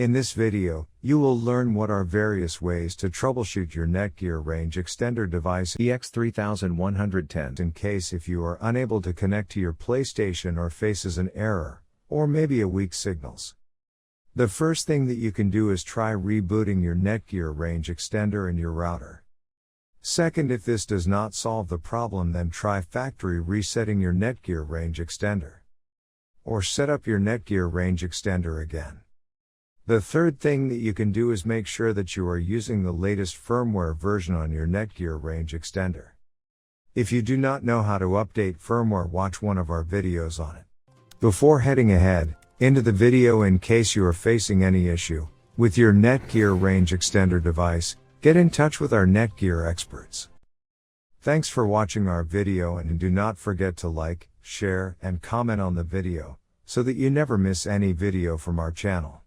In this video, you will learn what are various ways to troubleshoot your Netgear Range Extender device EX3110 in case if you are unable to connect to your PlayStation or faces an error, or maybe a weak signals. The first thing that you can do is try rebooting your Netgear Range Extender and your router. Second, if this does not solve the problem, then try factory resetting your Netgear Range Extender. Or set up your Netgear Range Extender again. The third thing that you can do is make sure that you are using the latest firmware version on your Netgear Range Extender. If you do not know how to update firmware, watch one of our videos on it. Before heading ahead into the video, in case you are facing any issue with your Netgear Range Extender device, get in touch with our Netgear experts. Thanks for watching our video, and do not forget to like, share, and comment on the video, so that you never miss any video from our channel.